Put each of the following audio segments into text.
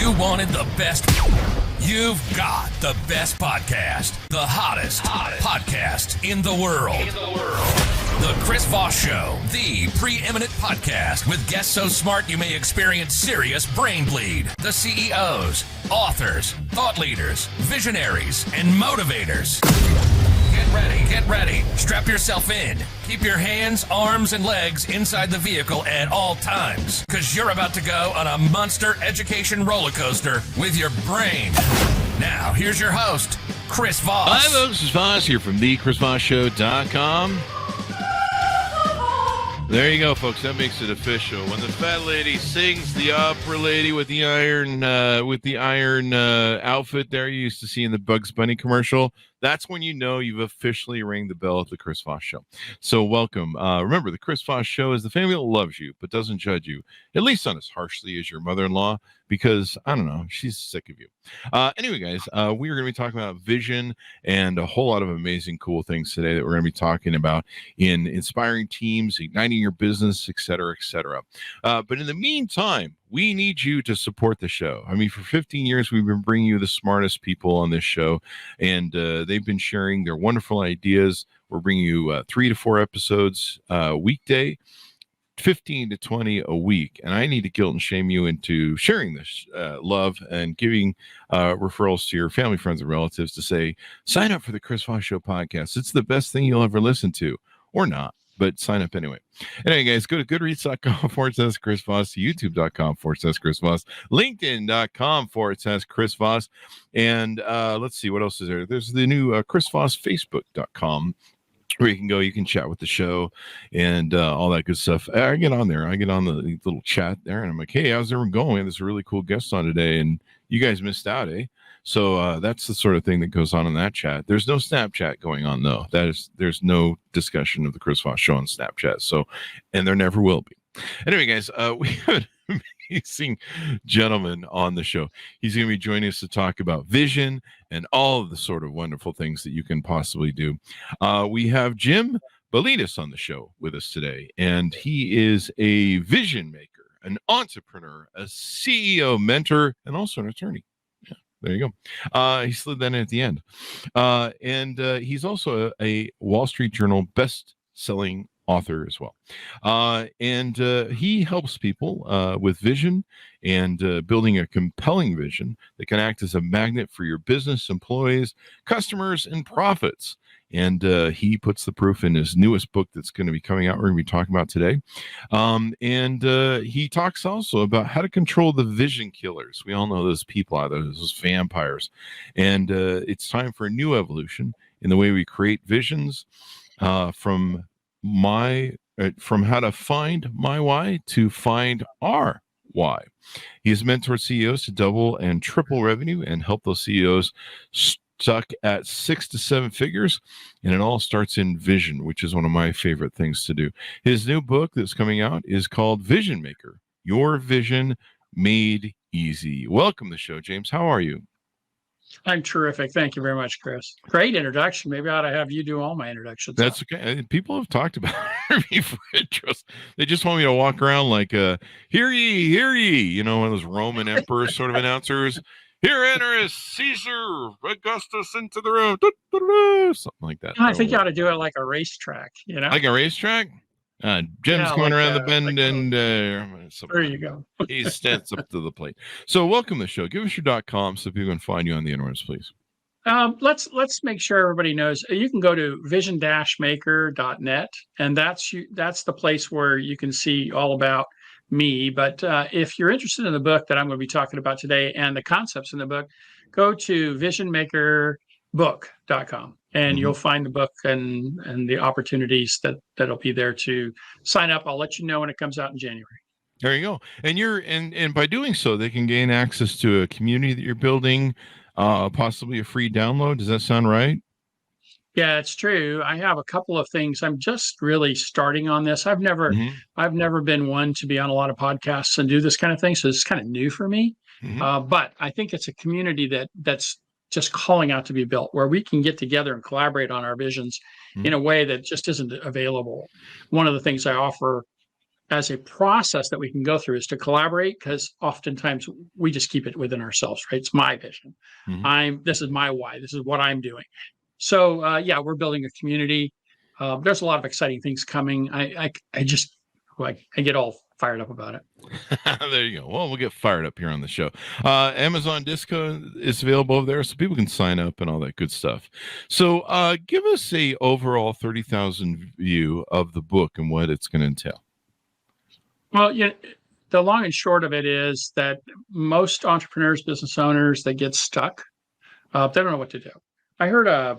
You wanted the best. You've got the best podcast, the hottest podcast in the world. The Chris Voss Show, the preeminent podcast with guests so smart you may experience serious brain bleed. The CEOs, authors, thought leaders, visionaries, and motivators. Get ready. Strap yourself in. Keep your hands, arms, and legs inside the vehicle at all times, because you're about to go on a monster education roller coaster with your brain. Now, here's your host, Chris Voss. Hi, folks. It's Voss here from thechrisvossshow.com. There you go, folks. That makes it official. When the fat lady sings the opera lady with the iron outfit there you used to see in the Bugs Bunny commercial, that's when you know you've officially rang the bell at the Chris Voss Show. So welcome. Remember, the Chris Voss Show is the family that loves you but doesn't judge you, at least not as harshly as your mother-in-law, because, I don't know, she's sick of you. Anyway, guys, we are going to be talking about vision and a whole lot of amazing, cool things today that we're going to be talking about in inspiring teams, igniting your business, et cetera, et cetera. But in the meantime, we need you to support the show. I mean, for 15 years, we've been bringing you the smartest people on this show, and they've been sharing their wonderful ideas. We're bringing you 3 to 4 episodes weekday, 15 to 20 a week. And I need to guilt and shame you into sharing this love and giving referrals to your family, friends, and relatives to say, sign up for the Chris Voss Show podcast. It's the best thing you'll ever listen to, or not. But sign up anyway. Anyway, guys, go to goodreads.com/Chris Voss, youtube.com/Chris Voss, linkedin.com/Chris Voss. And let's see, what else is there? There's the new Chris Voss, facebook.com, where you can go, you can chat with the show and all that good stuff. I get on there. I get on the little chat there, and I'm like, hey, how's everyone going? There's a really cool guest on today, and you guys missed out, eh? So that's the sort of thing that goes on in that chat. There's no Snapchat going on, though. There's no discussion of the Chris Voss Show on Snapchat. So, and there never will be. Anyway, guys, we have an amazing gentleman on the show. He's going to be joining us to talk about vision and all of the sort of wonderful things that you can possibly do. We have Jim Ballidis on the show with us today, and he is a vision maker, an entrepreneur, a CEO, mentor, and also an attorney. There you go. He slid that in at the end. And he's also a Wall Street Journal best-selling author as well. And he helps people with vision and building a compelling vision that can act as a magnet for your business, employees, customers, and profits. And he puts the proof in his newest book that's going to be coming out. We're going to be talking about today. And he talks also about how to control the vision killers. We all know those people out there, those vampires. And it's time for a new evolution in the way we create visions from how to find my why to find our why. He has mentored CEOs to double and triple revenue and help those CEOs stuck at 6 to 7 figures, and it all starts in vision, which is one of my favorite things to do. His new book that's coming out is called VisionMaker, Your Vision Made Easy. Welcome to the show, James. How are you? I'm terrific. Thank you very much, Chris. Great introduction. Maybe I ought to have you do all my introductions. That's okay. People have talked about me for interest. They just want me to walk around like, hear ye, hear ye, you know, one of those Roman emperor sort of announcers. Here enters Caesar Augustus into the room. Something like that. I think you ought to do it like a racetrack, you know? Like a racetrack? Jim's going around the bend and there you go. He stands up to the plate. So welcome to the show. Give us your .com so people can find you on the internet, please. Let's make sure everybody knows. You can go to vision-maker.net, and that's the place where you can see all about me. But if you're interested in the book that I'm going to be talking about today and the concepts in the book, go to visionmakerbook.com, and you'll find the book and the opportunities that'll be there to sign up. I'll let you know when it comes out in January. There you go. And and by doing so, they can gain access to a community that you're building, possibly a free download. Does that sound right? Yeah, it's true. I have a couple of things. I'm just really starting on this. I've never been one to be on a lot of podcasts and do this kind of thing. So it's kind of new for me. But I think it's a community that's just calling out to be built, where we can get together and collaborate on our visions in a way that just isn't available. One of the things I offer as a process that we can go through is to collaborate, because oftentimes we just keep it within ourselves, right? It's my vision. This is my why. This is what I'm doing. So yeah, we're building a community. There's a lot of exciting things coming. I get all fired up about it. There you go. Well, we'll get fired up here on the show. amzn.to is available over there, so people can sign up and all that good stuff. So give us a overall 30,000 view of the book and what it's going to entail. Well, yeah, the long and short of it is that most entrepreneurs, business owners, they get stuck. They don't know what to do. I heard a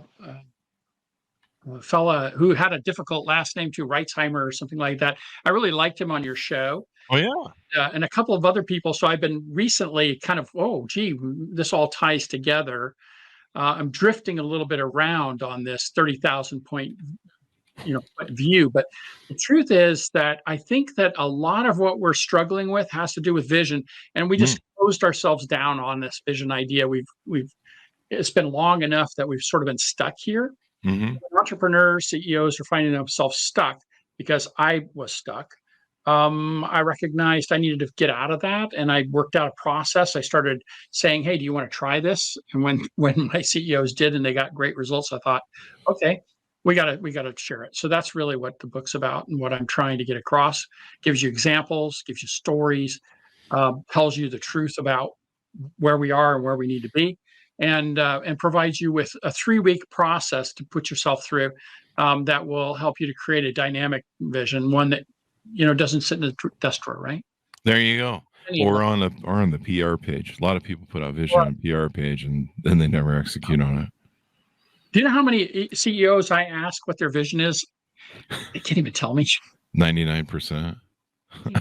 fella who had a difficult last name too, Reitzheimer or something like that. I really liked him on your show. Oh, yeah. And a couple of other people. So I've been recently kind of, this all ties together. I'm drifting a little bit around on this 30,000 point view. But the truth is that I think that a lot of what we're struggling with has to do with vision. And we just closed ourselves down on this vision idea. It's been long enough that we've sort of been stuck here. Entrepreneurs, CEOs are finding themselves stuck because I was stuck. I recognized I needed to get out of that, and I worked out a process. I started saying, "Hey, do you want to try this?" And when my CEOs did, and they got great results, I thought, "Okay, we gotta share it." So that's really what the book's about, and what I'm trying to get across. Gives you examples, gives you stories, tells you the truth about where we are and where we need to be. And provides you with a 3-week process to put yourself through that will help you to create a dynamic vision, one that doesn't sit in the desk drawer, right? There you go. Or on the PR page. A lot of people put out vision on PR page and then they never execute on it. Do you know how many CEOs I ask what their vision is? They can't even tell me. 99%.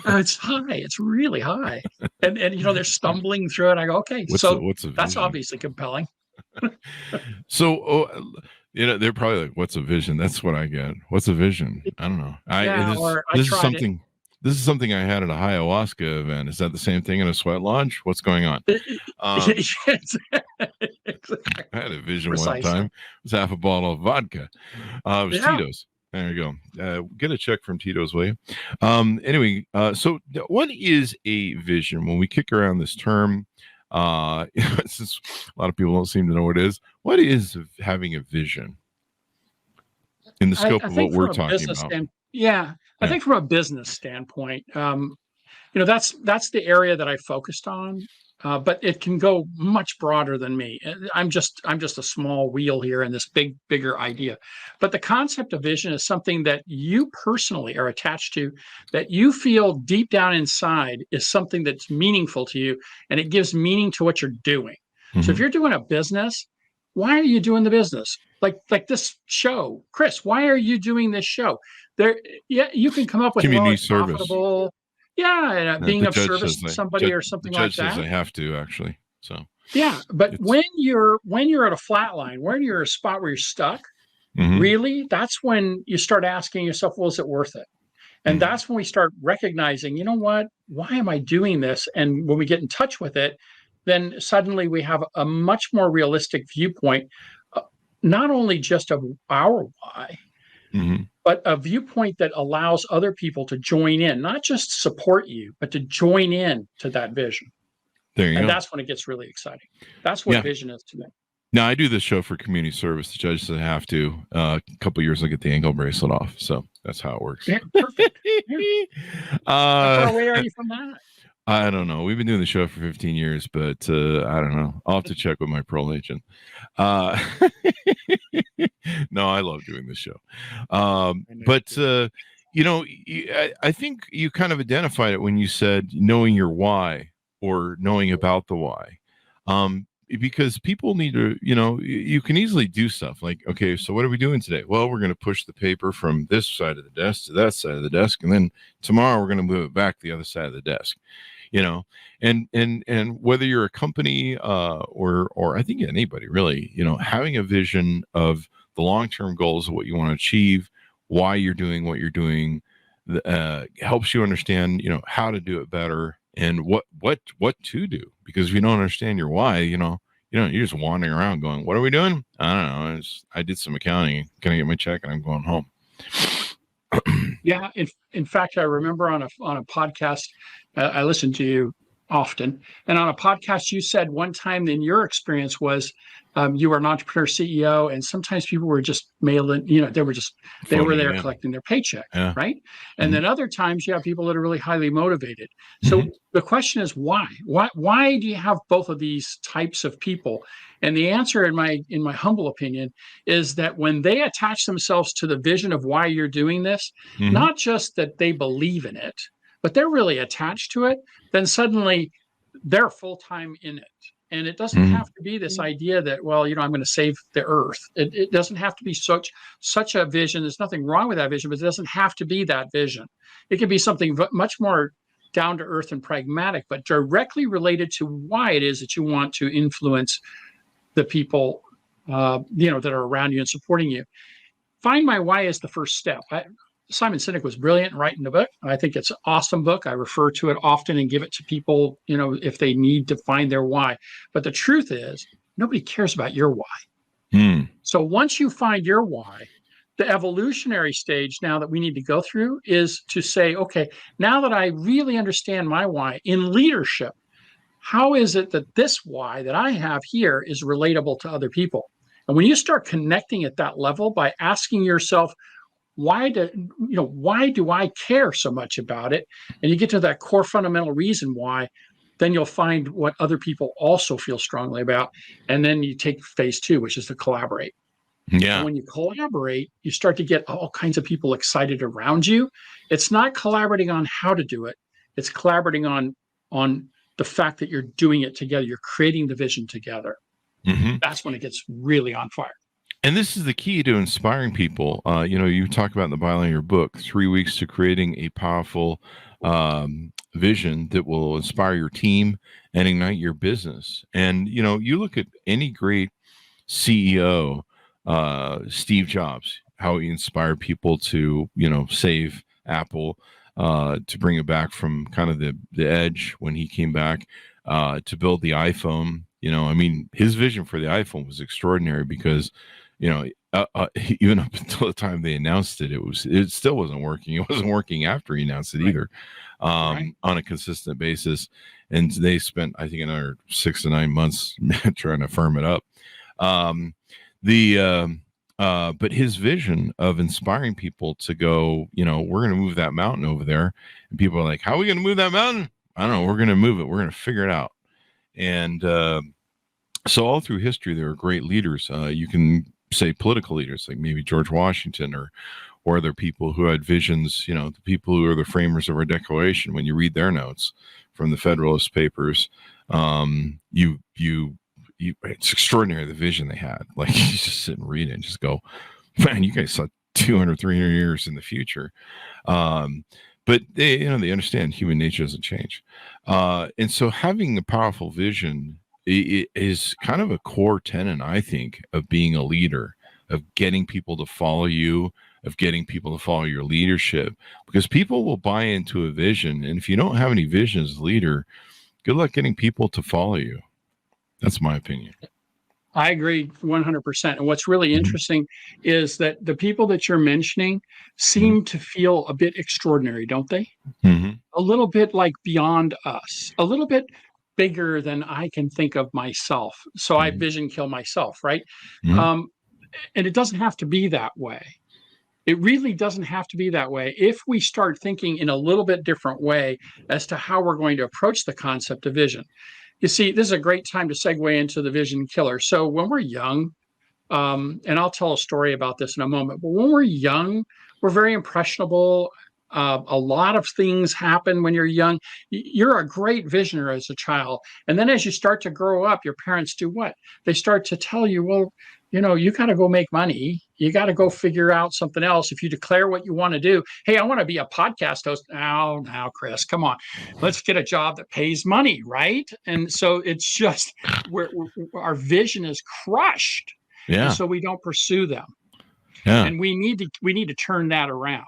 It's high. It's really high. And they're stumbling through it. I go, okay, what's a that's obviously compelling. So, they're probably like, what's a vision? That's what I get. What's a vision? I don't know. This is something I had at a ayahuasca event. Is that the same thing in a sweat lodge? What's going on? I had a vision one time. It was half a bottle of vodka. It was Tito's. There you go. Get a check from Tito's, will you? Anyway, so what is a vision? When we kick around this term, since a lot of people don't seem to know what it is, what is having a vision in the scope of what we're talking about? I think from a business standpoint, that's the area that I focused on. But it can go much broader than me. I'm just a small wheel here in this bigger idea. But the concept of vision is something that you personally are attached to, that you feel deep down inside is something that's meaningful to you, and it gives meaning to what you're doing. So if you're doing a business, why are you doing the business? Like this show, Chris, why are you doing this show? You can come up with community service. Profitable. Yeah, being of service to somebody or something like that. The judge says I have to, actually. So yeah, but when you're at a flat line, when you're at a spot where you're stuck, really, that's when you start asking yourself, well, is it worth it? And that's when we start recognizing, you know what? Why am I doing this? And when we get in touch with it, then suddenly we have a much more realistic viewpoint, not only just of our why, but a viewpoint that allows other people to join in, not just support you, but to join in to that vision. There you go. And that's when it gets really exciting. That's what vision is to me. Now, I do this show for community service. The judge said I have to. A couple of years ago, get the ankle bracelet off. So that's how it works. Yeah, perfect. How far away are you from that? I don't know. We've been doing the show for 15 years, but I don't know. I'll have to check with my parole agent. No, I love doing this show. But I think you kind of identified it when you said knowing your why or knowing about the why. Because people need to, you can easily do stuff like, okay, so what are we doing today? Well, we're going to push the paper from this side of the desk to that side of the desk. And then tomorrow we're going to move it back the other side of the desk, and whether you're a company or I think anybody really, having a vision of the long-term goals of what you want to achieve, why you're doing what you're doing, helps you understand, how to do it better and what to do. Because if you don't understand your why, you're just wandering around going, what are we doing? I don't know. I did some accounting. Can I get my check? And I'm going home. Yeah. In fact, I remember on a podcast, I listen to you often, and on a podcast, you said one time in your experience was you were an entrepreneur CEO, and sometimes people were just mailing, they were Phoning there it in. collecting their paycheck, Yeah. right? And then other times you have people that are really highly motivated. Mm-hmm. So the question is why? Why do you have both of these types of people? And the answer, in my humble opinion, is that when they attach themselves to the vision of why you're doing this, Mm-hmm. not just that they believe in it, but they're really attached to it, then suddenly they're full-time in it. And it doesn't have to be this idea that, well, I'm going to save the earth. It doesn't have to be such a vision. There's nothing wrong with that vision, but it doesn't have to be that vision. It can be something much more down to earth and pragmatic, but directly related to why it is that you want to influence the people, that are around you and supporting you. Find My Why is the first step. Simon Sinek was brilliant in writing the book. I think it's an awesome book. I refer to it often and give it to people, if they need to find their why. But the truth is, nobody cares about your why. So once you find your why, the evolutionary stage now that we need to go through is to say, okay, now that I really understand my why in leadership, how is it that this why that I have here is relatable to other people? And when you start connecting at that level by asking yourself, why do I care so much about it? And you get to that core fundamental reason why, then you'll find what other people also feel strongly about. And then you take phase 2, which is to collaborate. Yeah. And when you collaborate, you start to get all kinds of people excited around you. It's not collaborating on how to do it. It's collaborating on the fact that you're doing it together. You're creating the vision together. Mm-hmm. That's when it gets really on fire. And this is the key to inspiring people. You talk about in the byline of your book, 3 weeks to creating a powerful vision that will inspire your team and ignite your business. And, you look at any great CEO, Steve Jobs, how he inspired people to, save Apple, to bring it back from kind of the edge when he came back, to build the iPhone. His vision for the iPhone was extraordinary because, even up until the time they announced it, it still wasn't working. It wasn't working after he announced it either, on a consistent basis. And they spent, I think, another 6 to 9 months trying to firm it up. But his vision of inspiring people to go, we're going to move that mountain over there. And people are like, how are we going to move that mountain? I don't know. We're going to move it. We're going to figure it out. And so all through history, there are great leaders. You can say political leaders, like maybe George Washington or other people who had visions, the people who are the framers of our Declaration. When you read their notes from the Federalist Papers, it's extraordinary the vision they had. Like, you just sit and read it and just go, man, you guys saw 200, 300 years in the future. But they understand human nature doesn't change. And so having a powerful vision is kind of a core tenet, I think, of being a leader, of getting people to follow you, of getting people to follow your leadership, because people will buy into a vision. And if you don't have any vision as a leader, good luck getting people to follow you. That's my opinion. I agree 100%. And what's really interesting is that the people that you're mentioning seem to feel a bit extraordinary, don't they? A little bit like beyond us, a little bit bigger than I can think of myself. So I vision kill myself, right? And it doesn't have to be that way. It really doesn't have to be that way. If we start thinking in a little bit different way as to how we're going to approach the concept of vision. You see, this is a great time to segue into the vision killer. So when we're young, and I'll tell a story about this in a moment, but when we're young, we're very impressionable. A lot of things happen when you're young. You're a great visioner as a child. And then as you start to grow up, your parents do what? They start to tell you, well, you got to go make money. You got to go figure out something else. If you declare what you want to do, hey, I want to be a podcast host. Now, Chris, come on. Let's get a job that pays money, right? And so it's just our vision is crushed. Yeah. And so we don't pursue them. Yeah. And we need to turn that around.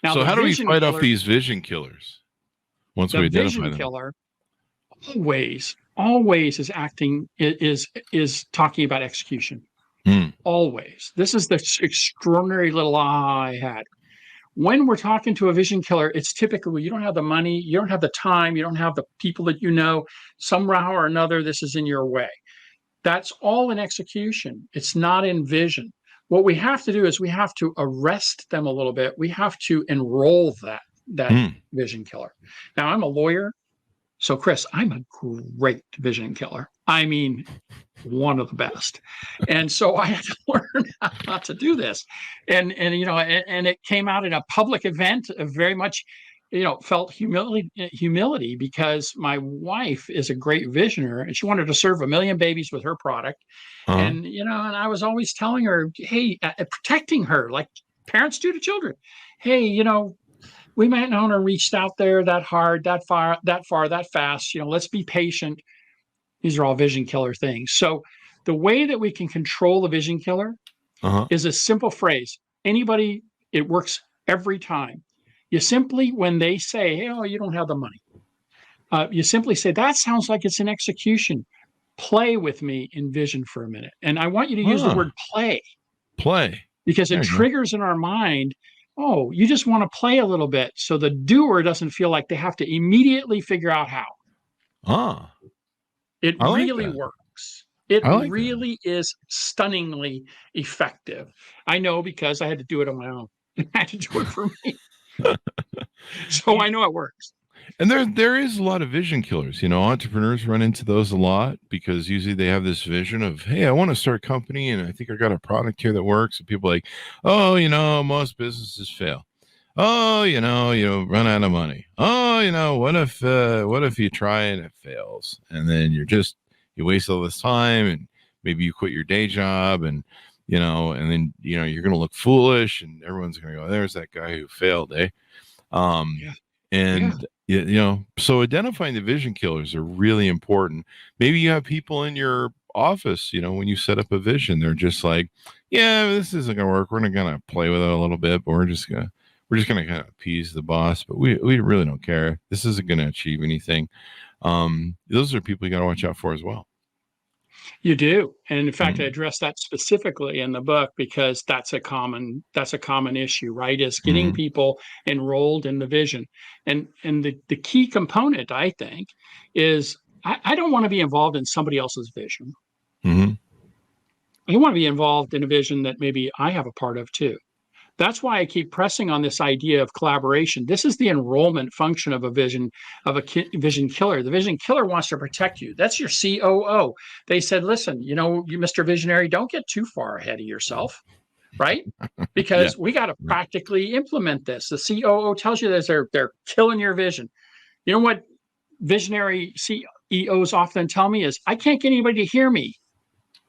Now, so how do we fight off these vision killers? Once we identify them. The vision killer always is talking about execution. Always. This is the extraordinary little aha I had. when we're talking to a vision killer, it's typically you don't have the money, you don't have the time, you don't have the people that you know. Somehow or another, this is in your way. That's all in execution. It's not in vision. What we have to do is we have to arrest them a little bit. We have to enroll that vision killer. Now, I'm a lawyer. So, Chris, I'm a great vision killer. I mean, one of the best. And so I had to learn how to do this. And it came out in a public event, very much, felt humility because my wife is a great visioner and she wanted to serve 1 million babies with her product. And, and I was always telling her, hey, protecting her like parents do to children. Hey, we might not have reached out there that hard, that far, that fast. Let's be patient. These are all vision killer things. So the way that we can control the vision killer is a simple phrase. Anybody, it works every time. You simply, when they say, hey, you don't have the money, you simply say, that sounds like it's an execution. Play with me in vision for a minute. And I want you to use the word play. Play. Because it triggers in our mind, oh, you just want to play a little bit. So the doer doesn't feel like they have to immediately figure out how. It really works. It really is stunningly effective. I know because I had to do it on my own. I had to do it for me. So I know it works. And there is a lot of vision killers. Entrepreneurs run into those a lot because usually they have this vision of, hey, I want to start a company and I think I got a product here that works. And people are like, oh, most businesses fail. Oh, you run out of money. Oh, what if you try and it fails? And then you waste all this time and maybe you quit your day job and then you're going to look foolish and everyone's going to go, there's that guy who failed, eh? So identifying the vision killers are really important. Maybe you have people in your office, when you set up a vision, they're just like, yeah, this isn't going to work. We're not going to play with it a little bit, but we're just going to kind of appease the boss, but we really don't care. This isn't going to achieve anything. Those are people you got to watch out for as well. You do. And in fact, I address that specifically in the book because that's a common issue, right? Is getting people enrolled in the vision. And the key component, I think, is I don't want to be involved in somebody else's vision. I want to be involved in a vision that maybe I have a part of too. That's why I keep pressing on this idea of collaboration. This is the enrollment function of a vision killer. The vision killer wants to protect you. That's your COO. They said, listen, you Mr. Visionary, don't get too far ahead of yourself, right? Because we got to practically implement this. The COO tells you that they're killing your vision. You know what visionary CEOs often tell me is, I can't get anybody to hear me.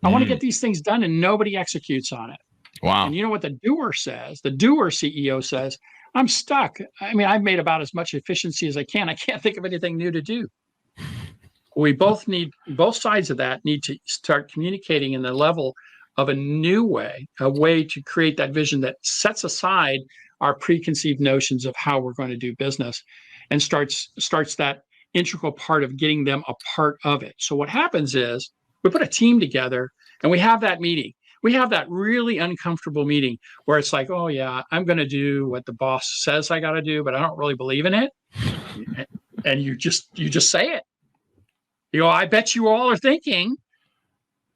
I want to get these things done and nobody executes on it. Wow. And you know what the doer says? The doer CEO says, I'm stuck. I mean, I've made about as much efficiency as I can. I can't think of anything new to do. Both sides of that need to start communicating in the level of a new way, a way to create that vision that sets aside our preconceived notions of how we're going to do business and starts that integral part of getting them a part of it. So what happens is we put a team together and we have that meeting. We have that really uncomfortable meeting where it's like, oh yeah, I'm going to do what the boss says I got to do, but I don't really believe in it. And you just say it. I bet you all are thinking,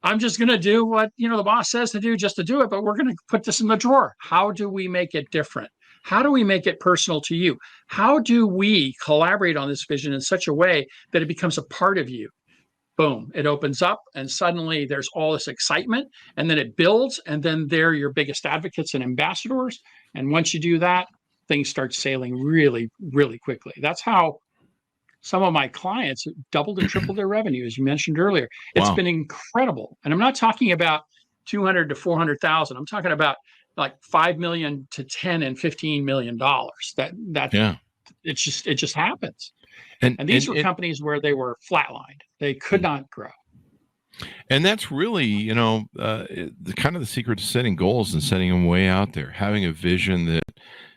I'm just going to do what, the boss says to do just to do it, but we're going to put this in the drawer. How do we make it different? How do we make it personal to you? How do we collaborate on this vision in such a way that it becomes a part of you? Boom, it opens up and suddenly there's all this excitement and then it builds and then they're your biggest advocates and ambassadors. And once you do that, things start sailing really, really quickly. That's how some of my clients doubled and tripled their revenue, as you mentioned earlier. It's been incredible. And I'm not talking about 200 to 400,000. I'm talking about like 5 million to 10 and 15 million dollars. It just happens. And these were companies where they were flatlined. They could not grow. And that's really, the kind of the secret to setting goals and setting them way out there, having a vision that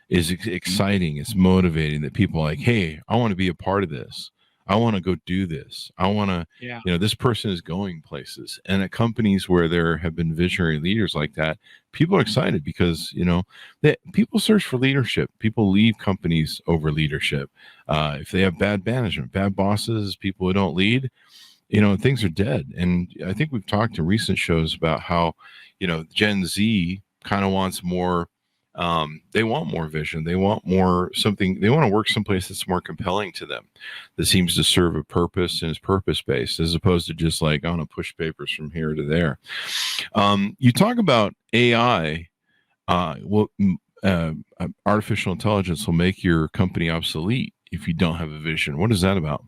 is exciting, it's motivating, that people are like, hey, I want to be a part of this. I want to go do this. I want to, this person is going places. And at companies where there have been visionary leaders like that, people are excited because, people search for leadership. People leave companies over leadership. If they have bad management, bad bosses, people who don't lead, things are dead. And I think we've talked in recent shows about how, Gen Z kind of wants more. They want more vision. They want more something. They want to work someplace that's more compelling to them, that seems to serve a purpose and is purpose-based, as opposed to just like, I want to push papers from here to there. You talk about AI. Artificial intelligence will make your company obsolete if you don't have a vision. What is that about?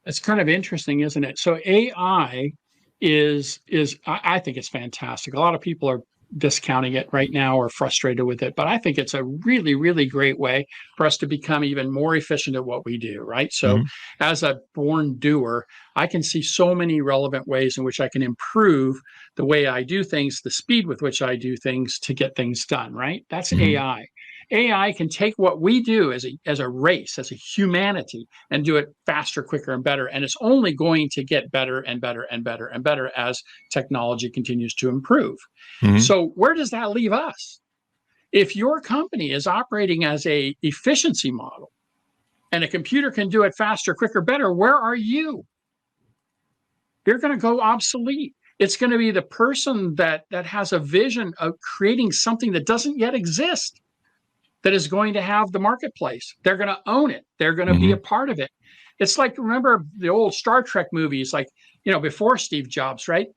It's kind of interesting, isn't it? So AI is I think it's fantastic. A lot of people are discounting it right now or frustrated with it, but I think it's a really, really great way for us to become even more efficient at what we do, right? So as a born doer, I can see so many relevant ways in which I can improve the way I do things, the speed with which I do things to get things done, right? That's AI. AI can take what we do as a race, as a humanity, and do it faster, quicker, and better. And it's only going to get better and better and better and better as technology continues to improve. So where does that leave us? If your company is operating as a efficiency model and a computer can do it faster, quicker, better, where are you? You're going to go obsolete. It's going to be the person that has a vision of creating something that doesn't yet exist, that is going to have the marketplace. They're going to own it. They're going to be a part of it. It's like, remember the old Star Trek movies, like, before Steve Jobs, right?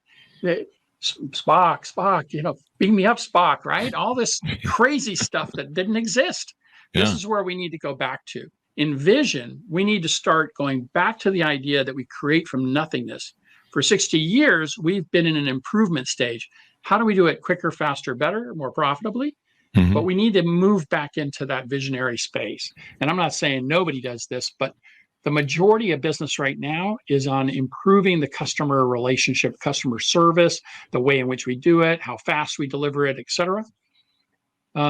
Spock, beam me up, Spock, right? All this crazy stuff that didn't exist. This is where we need to go back to. In vision, we need to start going back to the idea that we create from nothingness. For 60 years, we've been in an improvement stage. How do we do it quicker, faster, better, more profitably? But we need to move back into that visionary space. And I'm not saying nobody does this, but the majority of business right now is on improving the customer relationship, customer service, the way in which we do it, how fast we deliver it, et cetera.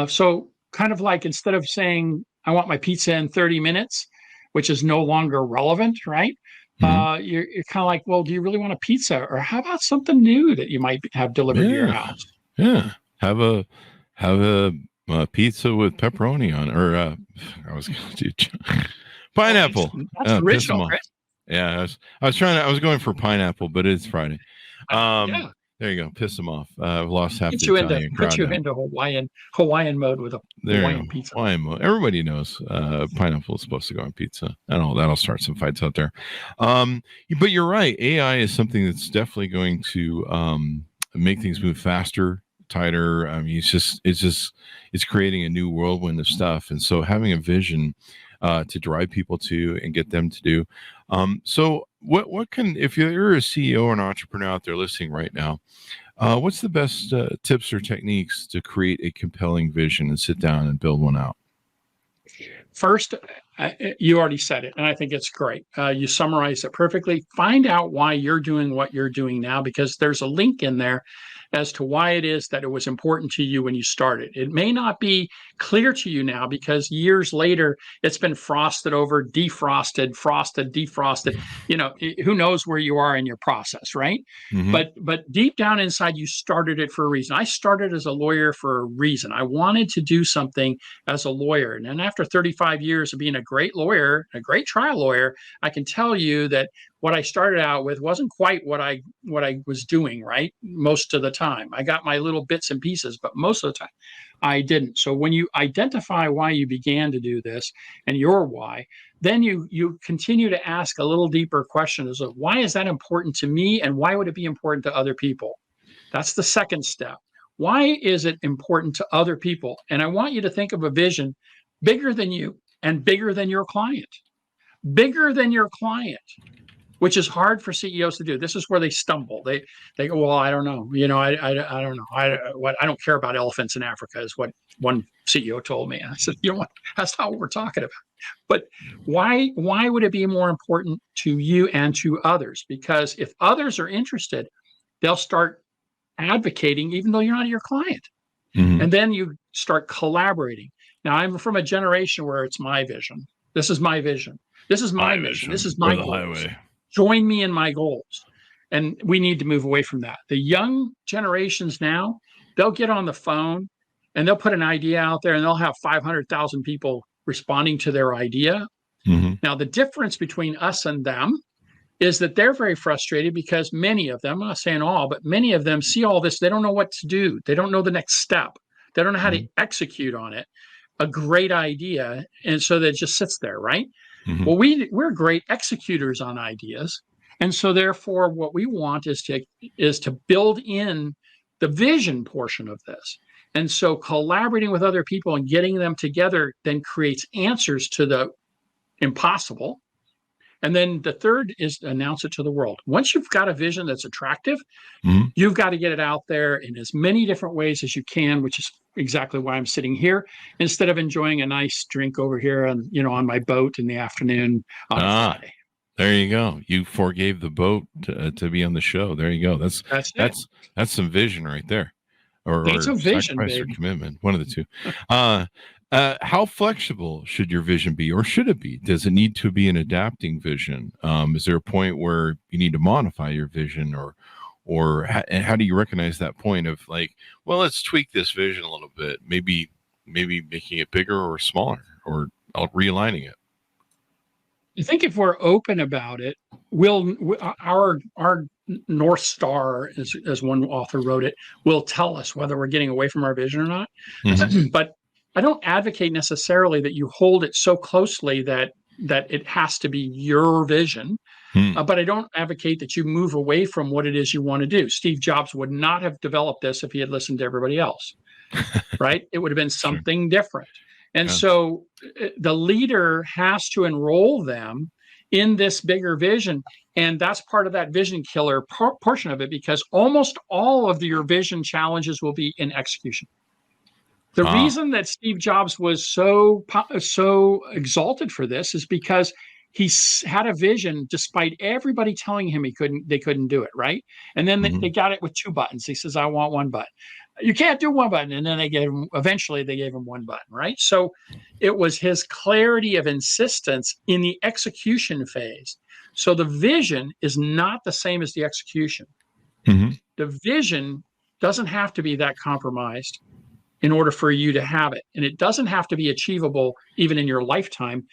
So kind of like, instead of saying, I want my pizza in 30 minutes, which is no longer relevant, right? You're kind of like, well, do you really want a pizza? Or how about something new that you might have delivered to your house? Yeah. Have a pizza with pepperoni on, or I was going to do pineapple. That's original, Chris. Yeah, I was going for pineapple, but it's Friday. There you go. Piss them off. I've lost half the Italian crowd. Put you into Hawaiian mode with a Hawaiian pizza. Hawaiian mode. Everybody knows pineapple is supposed to go on pizza. That'll start some fights out there. But you're right. AI is something that's definitely going to make things move faster, tighter. I mean, it's creating a new whirlwind of stuff. And so having a vision to drive people to and get them to do. So what can, if you're a CEO or an entrepreneur out there listening right now, what's the best tips or techniques to create a compelling vision and sit down and build one out? First, you already said it, and I think it's great. You summarized it perfectly. Find out why you're doing what you're doing now, because there's a link in there as to why it is that it was important to you when you started. It may not be clear to you now because years later, it's been frosted over, defrosted, frosted, defrosted. Who knows where you are in your process, right? But deep down inside, you started it for a reason. I started as a lawyer for a reason. I wanted to do something as a lawyer. And then after 35 years of being a great lawyer, a great trial lawyer, I can tell you that what I started out with wasn't quite what I was doing, right? Most of the time. I got my little bits and pieces, but most of the time I didn't. So when you identify why you began to do this and your why, then you continue to ask a little deeper questions of why is that important to me and why would it be important to other people? That's the second step. Why is it important to other people? And I want you to think of a vision bigger than you and bigger than your client. Bigger than your client, which is hard for CEOs to do. This is where they stumble. They go, well, I don't know. I don't know. I don't care about elephants in Africa, is what one CEO told me. And I said, you know what? That's not what we're talking about. But why would it be more important to you and to others? Because if others are interested, they'll start advocating, even though you're not your client. And then you start collaborating. Now, I'm from a generation where it's my vision. This is my vision. This is my mission. This is my the goals. highway. Join me in my goals. And we need to move away from that. The young generations now, they'll get on the phone and they'll put an idea out there and they'll have 500,000 people responding to their idea. Mm-hmm. Now, the difference between us and them is that they're very frustrated because many of them, I'm not saying all, but many of them see all this. They don't know what to do. They don't know the next step. They don't know how to execute on it. A great idea. And so that just sits there, right? Mm-hmm. Well, we're great executors on ideas. And so therefore, what we want is to build in the vision portion of this. And so collaborating with other people and getting them together then creates answers to the impossible. And then the third is to announce it to the world. Once you've got a vision that's attractive, you've got to get it out there in as many different ways as you can, which is exactly why I'm sitting here instead of enjoying a nice drink over here and, on my boat in the afternoon on Friday. There you go. You forgave the boat to be on the show. There you go. That's some vision right there. It's a vision, sacrifice or commitment. One of the two. How flexible should your vision be, or should it be? Does it need to be an adapting vision? Is there a point where you need to modify your vision, or how do you recognize that point of like, well, let's tweak this vision a little bit, maybe making it bigger or smaller, or realigning it? I think if we're open about it, our North Star, as one author wrote it, will tell us whether we're getting away from our vision or not. Mm-hmm. But I don't advocate necessarily that you hold it so closely that it has to be your vision. But I don't advocate that you move away from what it is you want to do. Steve Jobs would not have developed this if he had listened to everybody else, right? It would have been something different. And so the leader has to enroll them in this bigger vision. And that's part of that vision killer portion of it, because almost all of your vision challenges will be in execution. The reason that Steve Jobs was so exalted for this is because he had a vision despite everybody telling him they couldn't do it, right? And then they got it with 2 buttons. He says, I want 1 button. You can't do 1 button. And then eventually they gave him 1 button, right? So it was his clarity of insistence in the execution phase. So the vision is not the same as the execution. Mm-hmm. The vision doesn't have to be that compromised in order for you to have it. And it doesn't have to be achievable even in your lifetime.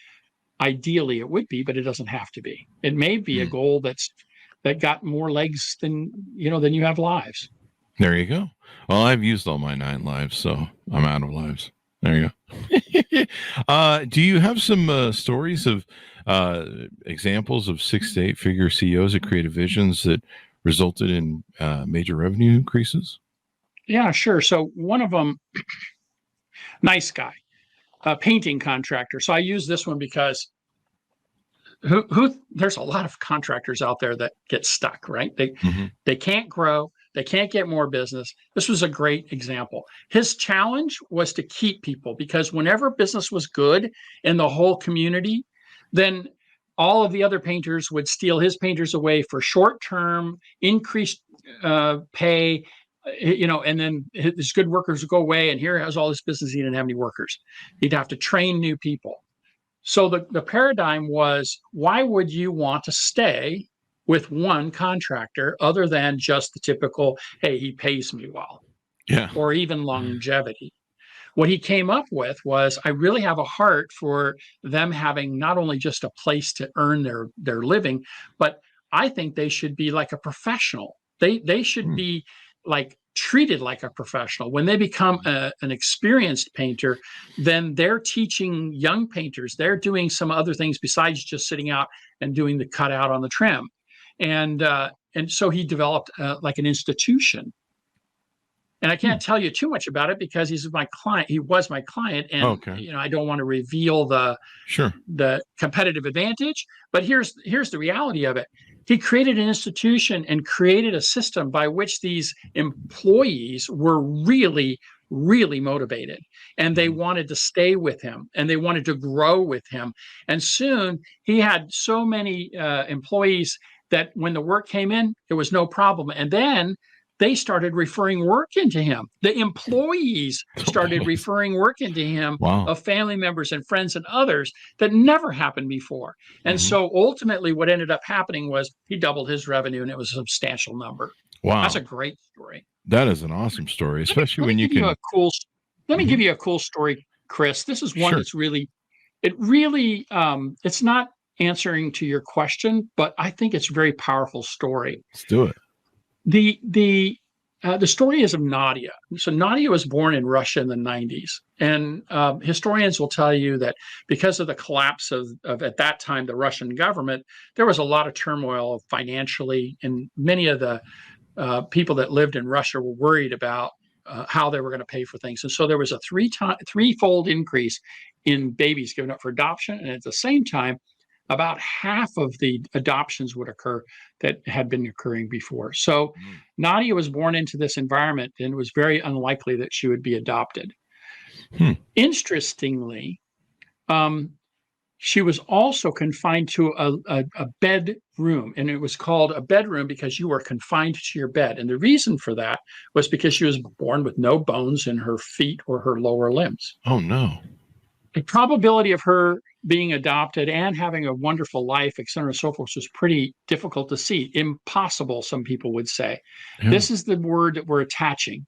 Ideally it would be, but it doesn't have to be. It may be a goal that got more legs than you have lives. There you go. Well, I've used all my 9 lives, so I'm out of lives. There you go. Do you have some stories of examples of 6 to 8 figure CEOs that created visions that resulted in major revenue increases? Yeah, sure. So one of them, nice guy, a painting contractor. So I use this one because there's a lot of contractors out there that get stuck, right? They can't grow. They can't get more business. This was a great example. His challenge was to keep people, because whenever business was good in the whole community, then all of the other painters would steal his painters away for short-term, increased pay, and then his good workers would go away, and here has all this business. He didn't have any workers. He'd have to train new people. So the paradigm was, why would you want to stay with one contractor other than just the typical, hey, he pays me well, or even longevity? What he came up with was, I really have a heart for them having not only just a place to earn their living, but I think they should be like a professional. They should be like treated like a professional. When they become an experienced painter, then they're teaching young painters. They're doing some other things besides just sitting out and doing the cutout on the trim. And so he developed like an institution. And I can't tell you too much about it because he's my client. He was my client, and I don't want to reveal the competitive advantage. But here's the reality of it. He created an institution and created a system by which these employees were really, really motivated, and they wanted to stay with him, and they wanted to grow with him. And soon he had so many employees that when the work came in, it was no problem. And then they started referring work into him. The employees started referring work into him of family members and friends and others that never happened before. And so ultimately what ended up happening was he doubled his revenue, and it was a substantial number. Wow. That's a great story. That is an awesome story, especially when you can. Let me give you a cool story, Chris. This is one that's really, it's not answering to your question, but I think it's a very powerful story. Let's do it. The story is of Nadia. So Nadia was born in Russia in the 90s. And historians will tell you that because of the collapse of at that time, the Russian government, there was a lot of turmoil financially. And many of the people that lived in Russia were worried about how they were going to pay for things. And so there was a threefold increase in babies given up for adoption. And at the same time, about half of the adoptions would occur that had been occurring before. So Nadia was born into this environment, and it was very unlikely that she would be adopted. Interestingly, she was also confined to a bedroom, and it was called a bedroom because you were confined to your bed. And the reason for that was because she was born with no bones in her feet or her lower limbs. Oh, no. The probability of her being adopted and having a wonderful life, et cetera, and so forth, was pretty difficult to see. Impossible, some people would say. Yeah. This is the word that we're attaching.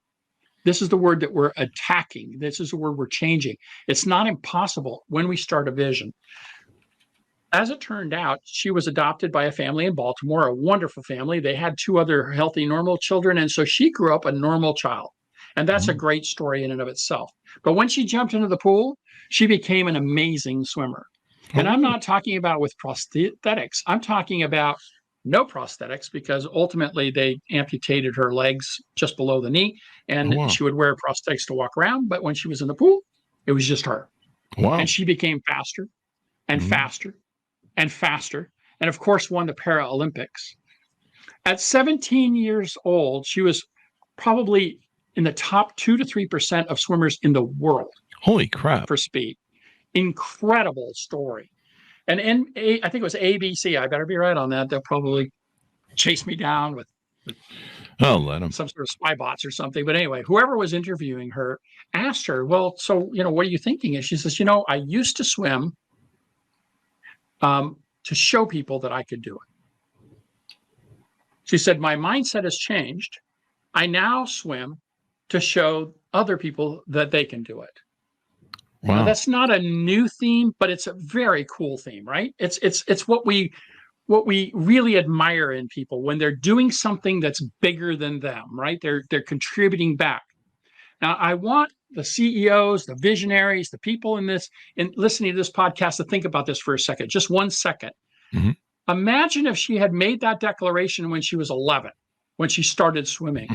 This is the word that we're attacking. This is the word we're changing. It's not impossible when we start a vision. As it turned out, she was adopted by a family in Baltimore, a wonderful family. They had 2 other healthy, normal children, and so she grew up a normal child. And that's a great story in and of itself. But when she jumped into the pool, she became an amazing swimmer. And I'm not talking about with prosthetics. I'm talking about no prosthetics, because ultimately they amputated her legs just below the knee, and she would wear prosthetics to walk around. But when she was in the pool, it was just her. And she became faster and faster and faster. And of course, won the Paralympics. At 17 years old, she was probably in the top 2 to 3% of swimmers in the world. Holy crap. For speed. Incredible story. And I think it was ABC. I better be right on that. They'll probably chase me down with let them. Some sort of spy bots or something. But anyway, whoever was interviewing her asked her, well, so, what are you thinking? And she says, I used to swim to show people that I could do it. She said, my mindset has changed. I now swim to show other people that they can do it. Wow. Now, that's not a new theme, but it's a very cool theme, right? It's what we really admire in people when they're doing something that's bigger than them, right? They're contributing back. Now, I want the CEOs, the visionaries, the people in listening to this podcast to think about this for a second, just 1 second. Imagine if she had made that declaration when she was 11, when she started swimming.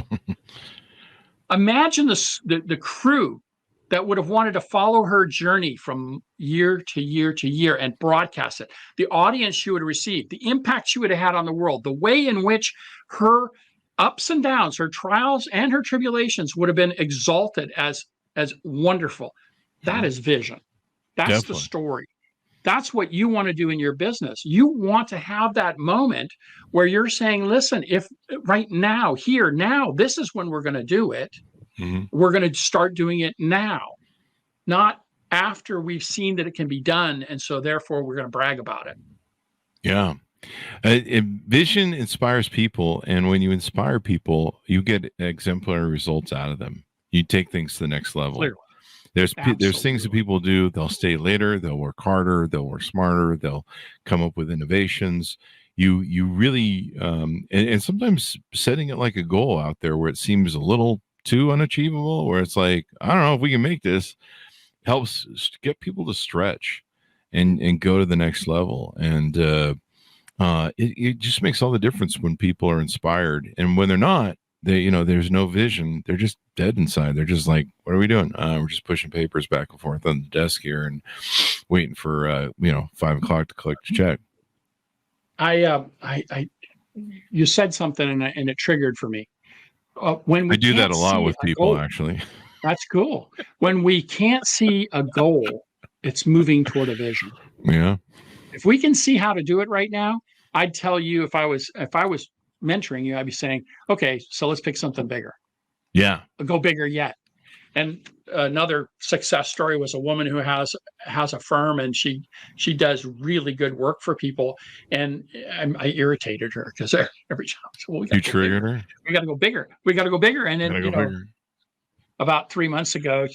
Imagine the crew that would have wanted to follow her journey from year to year to year and broadcast it, the audience she would have received, the impact she would have had on the world, the way in which her ups and downs, her trials and her tribulations would have been exalted as wonderful. That is vision. That's Definitely. The story. That's what you want to do in your business. You want to have that moment where you're saying, listen, if right now, here, now, this is when we're going to do it. We're going to start doing it now, not after we've seen that it can be done. And so therefore we're going to brag about it. Yeah. Vision inspires people. And when you inspire people, you get exemplary results out of them. You take things to the next level. Clearly. There's things that people do. They'll stay later. They'll work harder. They'll work smarter. They'll come up with innovations. You really, and sometimes setting it like a goal out there where it seems a little too unachievable, where it's like, I don't know if we can make this, helps get people to stretch and go to the next level. And it just makes all the difference when people are inspired. And when they're not, there's no vision. They're just dead inside. They're just like, what are we doing? We're just pushing papers back and forth on the desk here and waiting for 5 o'clock to collect a check. You said something and it triggered for me. When we I do that a lot with people, actually. That's cool. When we can't see a goal, it's moving toward a vision. Yeah. If we can see how to do it right now, I'd tell you if I was mentoring you, I'd be saying, okay, so let's pick something bigger. Yeah. Go bigger yet. And another success story was a woman who has a firm, and she does really good work for people. And I irritated her because every time, so you triggered her. We got to go bigger. We got to go bigger. And then bigger. About 2 months ago,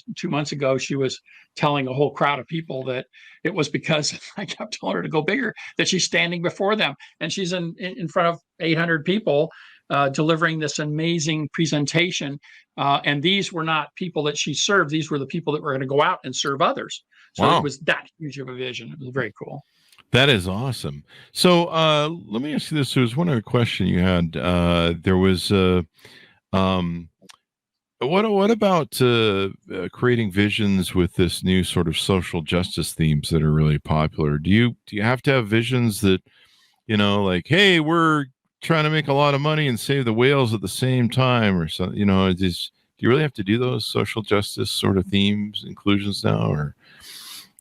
she was telling a whole crowd of people that it was because I kept telling her to go bigger, that she's standing before them, and she's in front of 800 people. Delivering this amazing presentation. And these were not people that she served. These were the people that were going to go out and serve others. So wow. It was that huge of a vision. It was very cool. That is awesome. So let me ask you this. There was one other question you had. There was, what about creating visions with this new sort of social justice themes that are really popular? Do you have to have visions that, like, hey, we're trying to make a lot of money and save the whales at the same time, or something? Do you really have to do those social justice sort of themes, inclusions now, or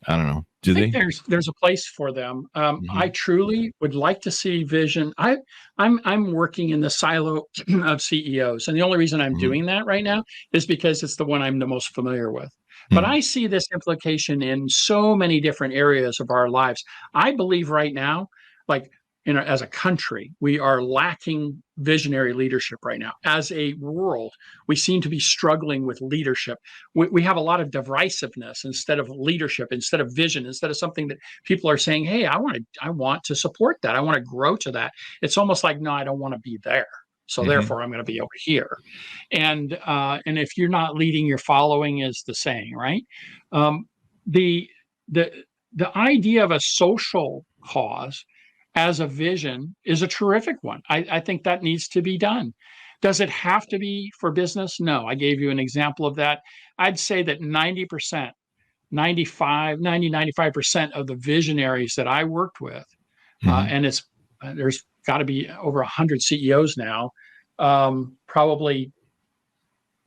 I don't know? Do they? There's a place for them. I truly would like to see vision. I'm working in the silo of CEOs, and the only reason I'm doing that right now is because it's the one I'm the most familiar with. But I see this implication in so many different areas of our lives. I believe right now, like, as a country, we are lacking visionary leadership right now. As a world, we seem to be struggling with leadership. We have a lot of divisiveness instead of leadership, instead of vision, instead of something that people are saying, hey, I want to support that. I want to grow to that. It's almost like, no, I don't want to be there. So therefore, I'm going to be over here. And if you're not leading, your following is the saying, right? The idea of a social cause as a vision is a terrific one. I think that needs to be done. Does it have to be for business? No. I gave you an example of that. I'd say that 95% of the visionaries that I worked with, and there's got to be over 100 CEOs now, probably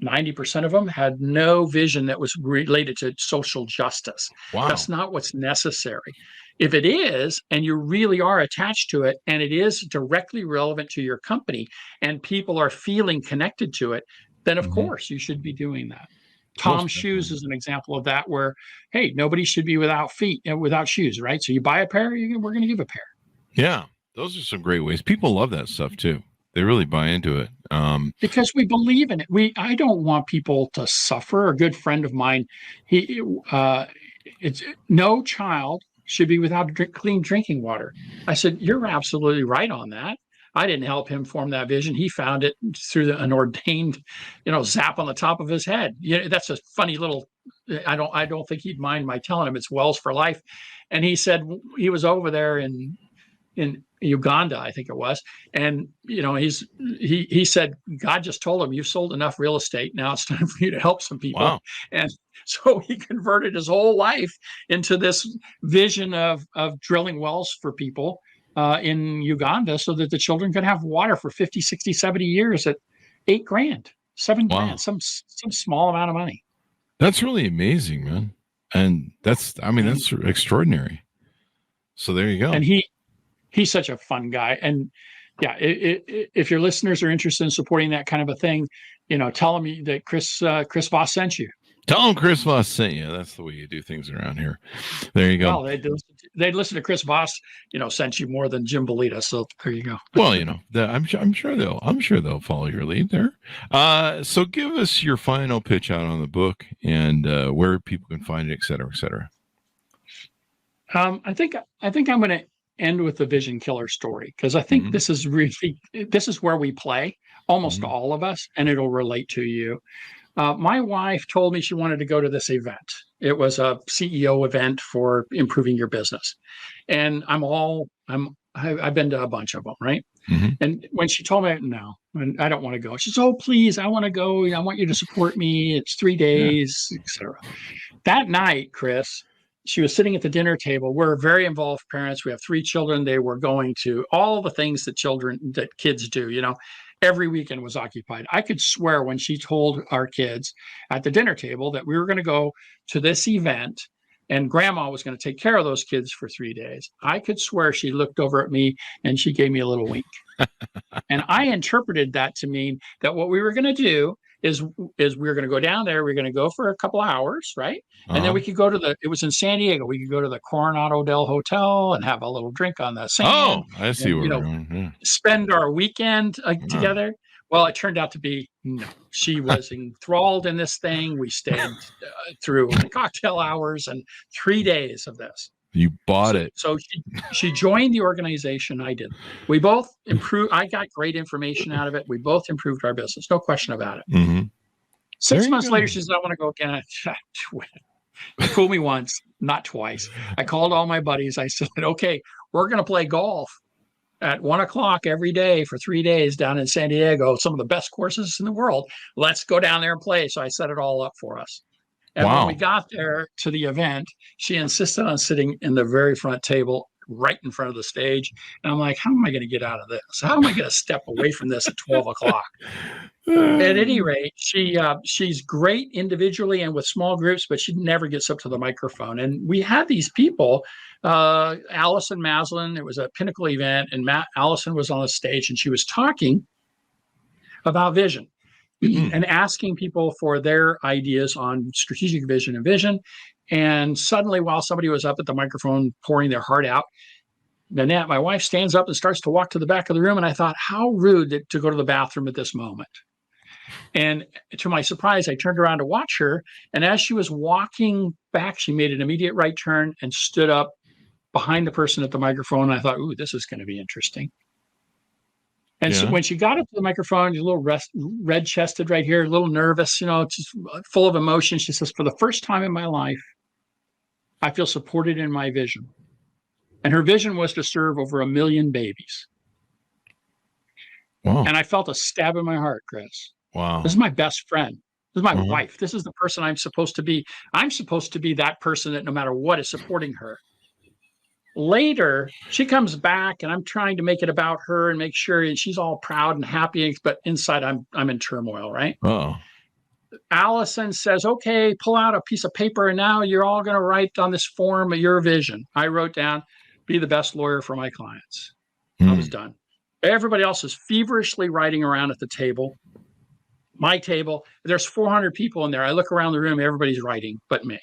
90% of them had no vision that was related to social justice. Wow. That's not what's necessary. If it is, and you really are attached to it, and it is directly relevant to your company, and people are feeling connected to it, then of course you should be doing that. Tom's shoes is an example of that, where, hey, nobody should be without feet and without shoes, right? So you buy a pair, we're going to give a pair. Yeah, those are some great ways. People love that stuff too. They really buy into it. Because we believe in it. I don't want people to suffer. A good friend of mine, it's no child should be without clean drinking water. I said, you're absolutely right on that. I didn't help him form that vision. He found it through an ordained, zap on the top of his head. That's a funny little. I don't think he'd mind my telling him it's Wells for Life. And he said he was over there in Uganda, I think it was. And, he said, God just told him, you've sold enough real estate. Now it's time for you to help some people. Wow. And so he converted his whole life into this vision of drilling wells for people in Uganda, so that the children could have water for 50, 60, 70 years at $8,000, $7,000, some small amount of money. That's really amazing, man. And that's extraordinary. So there you go. And he's such a fun guy. And yeah, if your listeners are interested in supporting that kind of a thing, tell them that Chris Voss sent you. Tell them Chris Voss sent you. That's the way you do things around here. There you go. Well, they'd listen to Chris Voss, sent you more than Jim Ballidis. So there you go. Well, I'm sure they'll follow your lead there. So give us your final pitch out on the book, and where people can find it, et cetera, et cetera. I think I'm going to end with the vision killer story, because I think this is where we play, almost all of us, and it'll relate to you. My wife told me she wanted to go to this event. It was a CEO event for improving your business. And I've been to a bunch of them, right? And when she told me, no, I don't want to go. She said, oh, please, I want to go. I want you to support me. It's 3 days, etc. That night, Chris, she was sitting at the dinner table. We're very involved parents. We have 3 children. They were going to all the things that kids do, Every weekend was occupied. I could swear when she told our kids at the dinner table that we were going to go to this event and grandma was going to take care of those kids for 3 days, I could swear she looked over at me and she gave me a little wink. And I interpreted that to mean that what we were going to do is we were going to go down there. We are going to go for a couple of hours, right? And then we could go to it was in San Diego. We could go to the Coronado del Hotel and have a little drink on the sand. Oh, I see and, where we're going. Yeah. Spend our weekend together. Well, it turned out to be no. She was enthralled in this thing. We stayed through cocktail hours and 3 days of this. You bought it. So she joined the organization. I did. We both improved. I got great information out of it. We both improved our business. No question about it. Mm-hmm. 6 months later, she said, I want to go again. Fool me once, not twice. I called all my buddies. I said, okay, we're going to play golf at 1:00 every day for 3 days down in San Diego, some of the best courses in the world. Let's go down there and play. So I set it all up for us. And when we got there to the event, she insisted on sitting in the very front table right in front of the stage. And I'm like, how am I going to get out of this? How am I going to step away from this at 12:00? At any rate, she's great individually and with small groups, but she never gets up to the microphone. And we had these people, Allison Maslin, it was a Pinnacle event, and Allison was on the stage and she was talking about vision. And asking people for their ideas on strategic vision and vision. And suddenly, while somebody was up at the microphone pouring their heart out, Nanette, my wife, stands up and starts to walk to the back of the room. And I thought, how rude to go to the bathroom at this moment. And to my surprise, I turned around to watch her. And as she was walking back, she made an immediate right turn and stood up behind the person at the microphone. And I thought, ooh, this is going to be interesting. And so when she got up to the microphone, she's a little red-chested right here, a little nervous, just full of emotion. She says, for the first time in my life, I feel supported in my vision. And her vision was to serve over 1 million babies. Wow. And I felt a stab in my heart, Chris. Wow. This is my best friend. This is my wife. This is the person I'm supposed to be. I'm supposed to be that person that no matter what is supporting her. Later, she comes back and I'm trying to make it about her and make sure she's all proud and happy, but inside I'm in turmoil, right? Oh. Allison says, okay, pull out a piece of paper and now you're all going to write on this form your vision. I wrote down, be the best lawyer for my clients. I was done. Everybody else is feverishly writing around at the table. My table, there's 400 people in there. I look around the room, everybody's writing but me.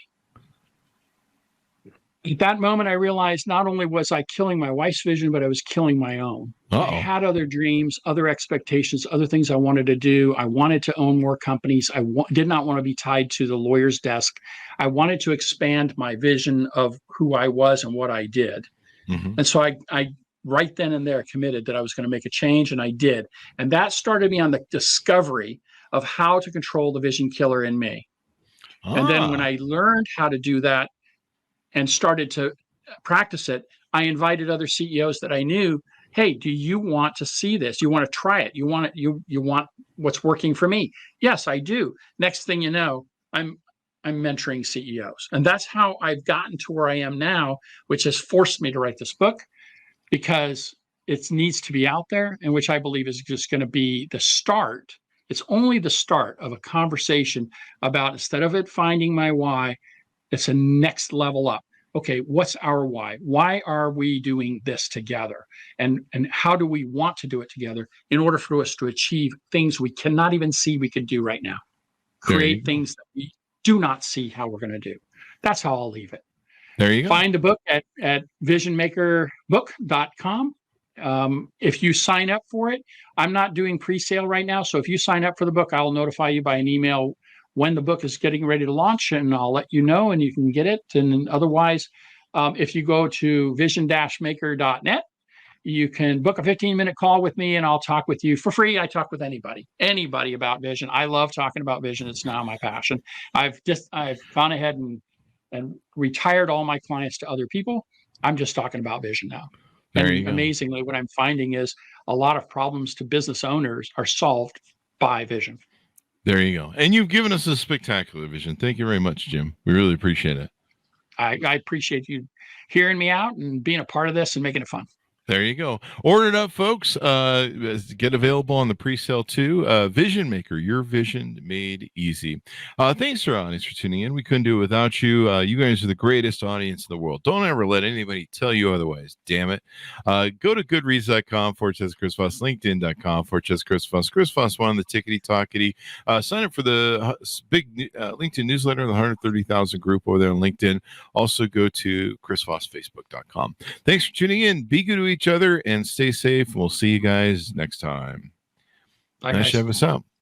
At that moment, I realized not only was I killing my wife's vision, but I was killing my own. I had other dreams, other expectations, other things I wanted to do. I wanted to own more companies. I did not want to be tied to the lawyer's desk. I wanted to expand my vision of who I was and what I did. And so I right then and there committed that I was going to make a change, and I did. And that started me on the discovery of how to control the vision killer in me. And then when I learned how to do that, and started to practice it, I invited other CEOs that I knew, hey, do you want to see this? You want to try it? You want it, you want what's working for me? Yes, I do. Next thing you know, I'm mentoring CEOs. And that's how I've gotten to where I am now, which has forced me to write this book because it needs to be out there, and which I believe is just going to be the start. It's only the start of a conversation about, instead of it finding my why, it's a next level up. Okay, what's our why? Why are we doing this together? And how do we want to do it together in order for us to achieve things we cannot even see we could do right now? Create things that we do not see how we're going to do. That's how I'll leave it. There you go. Find the book at VisionMakerBook.com. If you sign up for it, I'm not doing pre-sale right now. So if you sign up for the book, I will notify you by an email when the book is getting ready to launch, and I'll let you know, and you can get it. And otherwise, if you go to vision-maker.net, you can book a 15-minute call with me, and I'll talk with you for free. I talk with anybody about vision. I love talking about vision. It's now my passion. I've gone ahead and retired all my clients to other people. I'm just talking about vision now. And amazingly, what I'm finding is a lot of problems to business owners are solved by vision. There you go. And you've given us a spectacular vision. Thank you very much, Jim. We really appreciate it. I appreciate you hearing me out and being a part of this and making it fun. There you go. Order it up, folks. Get available on the pre-sale too. VisionMaker, your vision made easy. Thanks for audience for tuning in. We couldn't do it without you. You guys are the greatest audience in the world. Don't ever let anybody tell you otherwise. Damn it. Go to goodreads.com/Chris Voss, LinkedIn.com/Chris Voss. Chris Voss one, the tickety talkety. Sign up for the big LinkedIn newsletter, the 130,000 group over there on LinkedIn. Also go to chrisvossfacebook.com. Thanks for tuning in. Be good to each other and stay safe. We'll see you guys next time. Bye, Nice guys. to have us out.